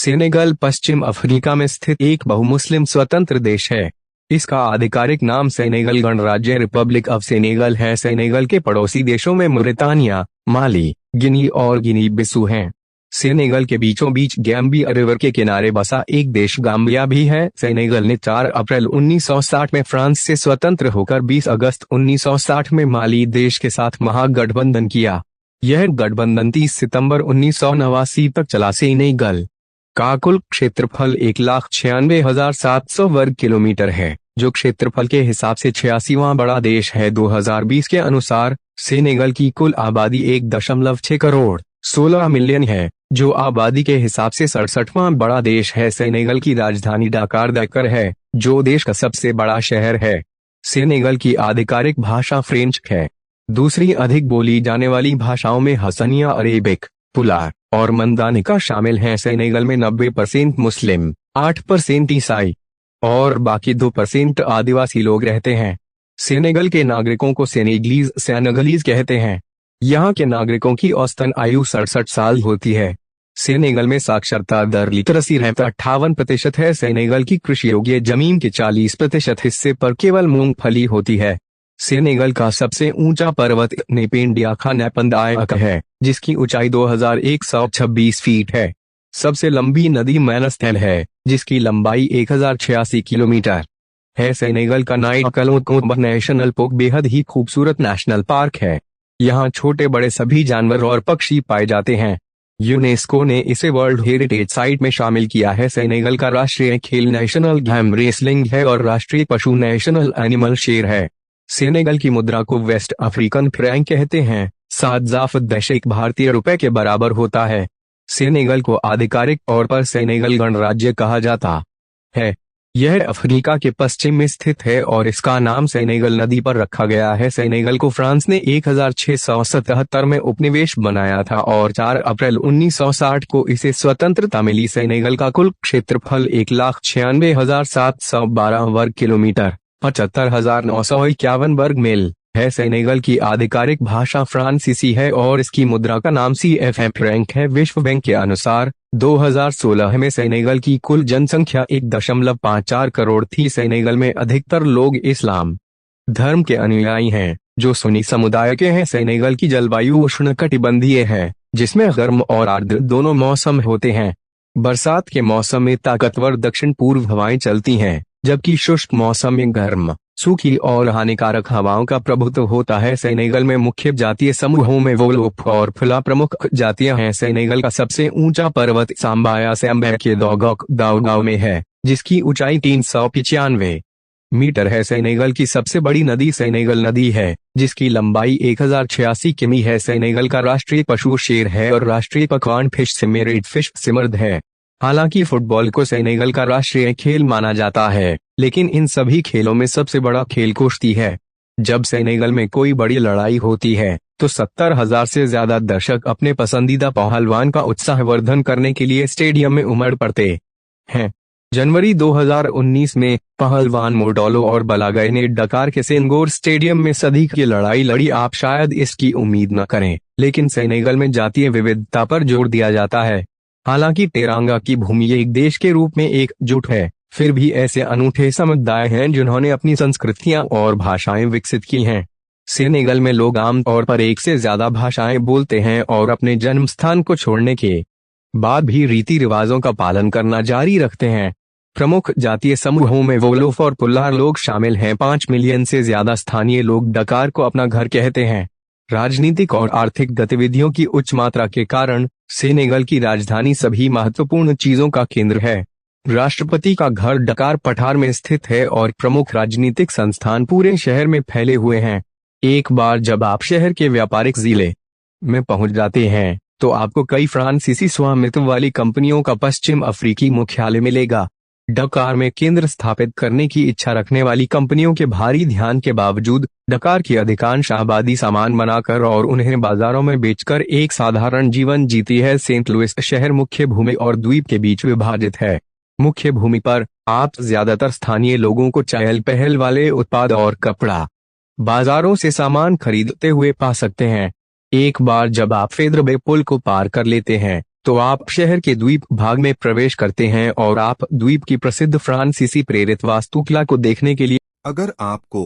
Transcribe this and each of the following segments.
Senegal पश्चिम Africa में स्थित एक बहुमुस्लिम स्वतंत्र देश है। इसका आधिकारिक नाम सेनेगल गणराज्य रिपब्लिक ऑफ सेनेगल है। सेनेगल के पड़ोसी देशों में मुरितानिया, माली, गिनी और गिनी बिसू हैं। सेनेगल के बीचों बीच गैम्बिया रिवर के किनारे बसा एक देश गाम्बिया भी है। सेनेगल ने 4 अप्रैल 1960 में फ्रांस से स्वतंत्र होकर 20 अगस्त 1960 में माली देश के साथ महागठबंधन किया। यह गठबंधन 30 सितंबर 1989 तक चला। सेनेगल का कुल क्षेत्रफल 1,96,700 वर्ग किलोमीटर है, जो क्षेत्रफल के हिसाब से 86वां बड़ा देश है। 2020 के अनुसार सेनेगल की कुल आबादी 1.6 करोड़ 16 मिलियन है, जो आबादी के हिसाब से 67वां बड़ा देश है। सेनेगल की राजधानी डकार है, जो देश का सबसे बड़ा शहर है। सेनेगल की आधिकारिक भाषा फ्रेंच है। दूसरी अधिक बोली जाने वाली भाषाओं में हसनिया, अरेबिक, पुलार और मंदानिका शामिल हैं। सेनेगल में 90% मुस्लिम, 8% ईसाई और बाकी 2% आदिवासी लोग रहते हैं। सेनेगल के नागरिकों को सेनेगलीज कहते हैं। यहाँ के नागरिकों की औसतन आयु 67 साल होती है। सेनेगल में साक्षरता दर लिटरेसी रेट 58% है। सेनेगल की कृषि योग्य जमीन के 40% हिस्से पर केवल मूंगफली होती है। सेनेगल का सबसे ऊंचा पर्वत नेपेंडियाखा नेपंदायक है, जिसकी ऊंचाई 2126 फीट है। सबसे लंबी नदी मैनस्थल है, जिसकी लंबाई 1086 किलोमीटर है। सेनेगल का नाइट नेशनल पार्क बेहद ही खूबसूरत नेशनल पार्क है। यहाँ छोटे बड़े सभी जानवर और पक्षी पाए जाते हैं। यूनेस्को ने इसे वर्ल्ड हेरिटेज साइट में शामिल किया है। सेनेगल का राष्ट्रीय खेल नेशनल गेम रेसलिंग है और राष्ट्रीय पशु नेशनल एनिमल शेर है। सेनेगल की मुद्रा को वेस्ट अफ्रीकन फ्रैंक कहते हैं। 7 भारतीय रुपए के बराबर होता है। सेनेगल को आधिकारिक तौर पर सेनेगल गणराज्य कहा जाता है। यह अफ्रीका के पश्चिम में स्थित है और इसका नाम सेनेगल नदी पर रखा गया है। सेनेगल को फ्रांस ने 1677 में उपनिवेश बनाया था और 4 अप्रैल 1960 को इसे स्वतंत्रता मिली। सेनेगल का कुल क्षेत्रफल 1,96,712 वर्ग किलोमीटर 75,951 वर्ग मील है। सेनेगल की आधिकारिक भाषा फ्रांसीसी है और इसकी मुद्रा का नाम CFA फ्रैंक है। विश्व बैंक के अनुसार 2016 में सेनेगल की कुल जनसंख्या 1.54 करोड़ थी। सेनेगल में अधिकतर लोग इस्लाम धर्म के अनुयायी हैं, जो सुन्नी समुदाय के हैं। सेनेगल की जलवायु उष्णकटिबंधीय है, जिसमें गर्म और आर्द्र दोनों मौसम होते हैं। बरसात के मौसम में ताकतवर दक्षिण पूर्व हवाएं चलती हैं, जबकि शुष्क मौसम में गर्म, सूखी और हानिकारक हवाओं का प्रभुत्व होता है। सेनेगल में मुख्य जातीय समूहों में वोलोफ और फुला प्रमुख जातियां हैं। सेनेगल का सबसे ऊंचा पर्वत सांबाया सैम्बे के दाउगाव में है, जिसकी ऊंचाई 395 मीटर है। सेनेगल की सबसे बड़ी नदी सेनेगल नदी है, जिसकी लंबाई 1086 किमी है। सेनेगल का राष्ट्रीय पशु शेर है और राष्ट्रीय पकवान फिश सिमेरेड फिश सिमर्द है। हालांकि फुटबॉल को सेनेगल का राष्ट्रीय खेल माना जाता है, लेकिन इन सभी खेलों में सबसे बड़ा खेल कुश्ती है। जब सेनेगल में कोई बड़ी लड़ाई होती है, तो 70,000 से ज्यादा दर्शक अपने पसंदीदा पहलवान का उत्साहवर्धन करने के लिए स्टेडियम में उमड़ पड़ते हैं। जनवरी 2019 में पहलवान मोडोलो और बलागय ने डकार के सेनगोर स्टेडियम में सदी की लड़ाई लड़ी। आप शायद इसकी उम्मीद न करें, लेकिन सेनेगल में जातीय विविधता पर जोर दिया जाता है। हालांकि तेरांगा की भूमि एक देश के रूप में एकजुट है, फिर भी ऐसे अनूठे समुदाय हैं जिन्होंने अपनी संस्कृतियां और भाषाएं विकसित की हैं। सेनेगल में लोग आमतौर पर एक से ज्यादा भाषाएं बोलते हैं और अपने जन्म स्थान को छोड़ने के बाद भी रीति रिवाजों का पालन करना जारी रखते हैं। प्रमुख जातीय समूहों में वोलोफ और पुल्लार लोग शामिल हैं। 5 मिलियन से ज्यादा स्थानीय लोग डकार को अपना घर कहते हैं। राजनीतिक और आर्थिक गतिविधियों की उच्च मात्रा के कारण सेनेगल की राजधानी सभी महत्वपूर्ण चीजों का केंद्र है। राष्ट्रपति का घर डकार पठार में स्थित है और प्रमुख राजनीतिक संस्थान पूरे शहर में फैले हुए हैं। एक बार जब आप शहर के व्यापारिक जिले में पहुंच जाते हैं, तो आपको कई फ्रांसीसी स्वामित्व वाली कंपनियों का पश्चिम अफ्रीकी मुख्यालय मिलेगा। डकार में केंद्र स्थापित करने की इच्छा रखने वाली कंपनियों के भारी ध्यान के बावजूद डकार की अधिकांश आबादी सामान बनाकर और उन्हें बाजारों में बेचकर एक साधारण जीवन जीती है। सेंट लुइस शहर मुख्य भूमि और द्वीप के बीच विभाजित है। मुख्य भूमि पर आप ज्यादातर स्थानीय लोगों को चहल पहल वाले उत्पाद और कपड़ा बाजारों से सामान खरीदते हुए पा सकते हैं। एक बार जब आप फेद्रबे पुल को पार कर लेते हैं, तो आप शहर के द्वीप भाग में प्रवेश करते हैं और आप द्वीप की प्रसिद्ध फ्रांसीसी प्रेरित वास्तुकला को देखने के लिए। अगर आपको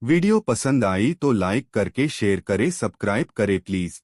वीडियो पसंद आई तो लाइक करके शेयर करें, सब्सक्राइब करें प्लीज।